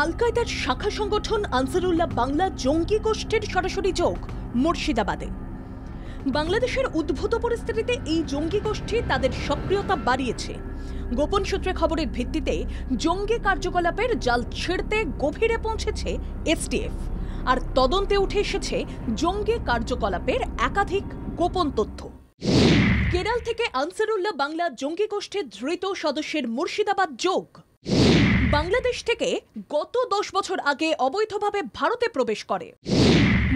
আল কায়দার শাখা সংগঠন আনসারুল্লাহ বাংলা জঙ্গি গোষ্ঠীর সরাসরি যোগ মুর্শিদাবাদে। বাংলাদেশের উদ্ভূত পরিস্থিতিতে এই জঙ্গি গোষ্ঠী তাদের সক্রিয়তা বাড়িয়েছে। গোপন সূত্রে খবরের ভিত্তিতে জঙ্গি কার্যকলাপের জাল ছিঁড়তে গভীরে পৌঁছেছে এসটিএফ, আর তদন্তে উঠে এসেছে জঙ্গি কার্যকলাপের একাধিক গোপন তথ্য। কেরল থেকে আনসারুল্লাহ বাংলা জঙ্গি গোষ্ঠীর ধৃত সদস্যের মুর্শিদাবাদ যোগ। বাংলাদেশ থেকে গত 10 বছর আগে অবৈধভাবে ভারতে প্রবেশ করে।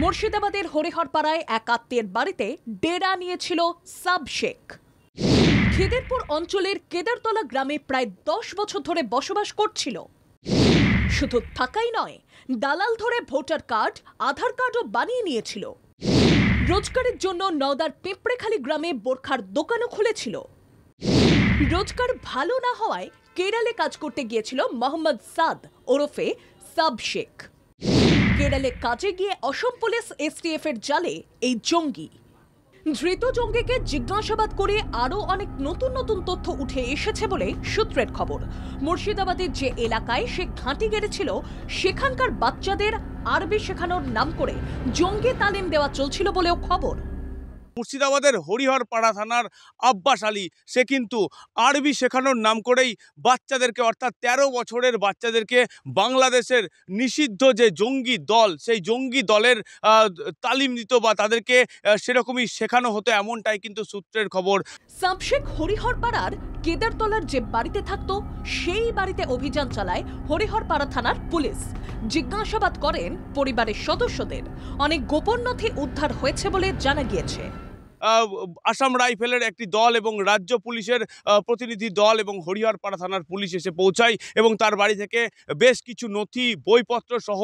মুর্শিদাবাদের হরিহরপাড়ায় এক আত্মীয়ের বাড়িতে ডেরা নিয়েছিল সাব শেখ। খিদিরপুর অঞ্চলের কেদারতলা গ্রামে প্রায় 10 বছর ধরে বসবাস করছিল। শুধু থাকাই নয়, দালাল ধরে ভোটার কার্ড, আধার কার্ডও বানিয়ে নিয়েছিল। রোজগারের জন্য নওদার পিঁপড়েখালি গ্রামে বোরখার দোকানও খুলেছিল। রোজগার ভালো না হওয়ায় কেরালে কাজ করতে গিয়েছিল মোহাম্মদ সাদ ওরফে সাব শেখ। কেরালে কাজে গিয়ে অসম পুলিশ এসটিএফ এর জালে এই জঙ্গি। ধৃত জঙ্গিকে জিজ্ঞাসাবাদ করে আরও অনেক নতুন নতুন তথ্য উঠে এসেছে বলে সূত্রের খবর। মুর্শিদাবাদের যে এলাকায় সে ঘাঁটি গেড়েছিল, সেখানকার বাচ্চাদের আরবি শেখানোর নাম করে জঙ্গি তালিম দেওয়া চলছিল বলেও খবর। মুর্শিদাবাদের হরিহরপাড়া থানার আব্বাস আলী, সে কিন্তু আরবি শেখানোর নাম করেই বাচ্চাদেরকে, অর্থাৎ 13 বছরের বাচ্চাদেরকে বাংলাদেশের নিষিদ্ধ যে জঙ্গি দল, সেই জঙ্গি দলের তালিম দিত বা তাদেরকে সেরকমই শেখানো হতো, এমনটাই কিন্তু সূত্রের খবর। সাব শেখ হরিহরপাড়ার কেদারতলার যে বাড়িতে থাকতো, সেই বাড়িতে অভিযান চালায় হরিহরপাড়া থানার পুলিশ। জিজ্ঞাসাবাদ করেন পরিবারের সদস্যদের। অনেক গোপন নথি উদ্ধার হয়েছে বলে জানা গিয়েছে। আসাম রাইফেলের একটি দল এবং রাজ্য পুলিশের প্রতিনিধি দল এবং হরিহরপাড়া থানার পুলিশ এসে পৌঁছায় এবং তার বাড়ি থেকে বেশ কিছু নথি, বইপত্র সহ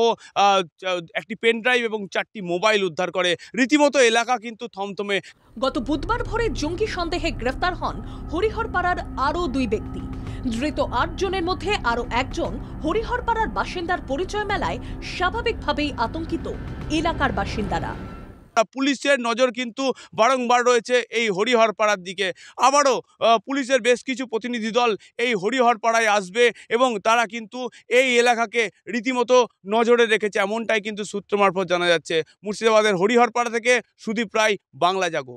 একটি পেনড্রাইভ এবং 4টি মোবাইল উদ্ধার করে। রীতিমতো এলাকা কিন্তু থমথমে। গত বুধবার ভোরে জঙ্গি সন্দেহে গ্রেফতার হন হরিহরপাড়ার আরও 2 ব্যক্তি। ধৃত 8 জনের মধ্যে আরও একজন হরিহরপাড়ার বাসিন্দার পরিচয় মেলায় স্বাভাবিকভাবেই আতঙ্কিত এলাকার বাসিন্দারা। পুলিশের নজর কিন্তু বারংবার রয়েছে এই হরিহরপাড়ার দিকে। আবারও পুলিশের বেশ কিছু প্রতিনিধি দল এই হরিহরপাড়ায় আসবে এবং তারা কিন্তু এই এলাকাকে রীতিমতো নজরে রেখেছে, এমনটাই কিন্তু সূত্র মারফত জানা যাচ্ছে। মুর্শিদাবাদের হরিহরপাড়া থেকে সুদীপ রায়, বাংলা জাগো।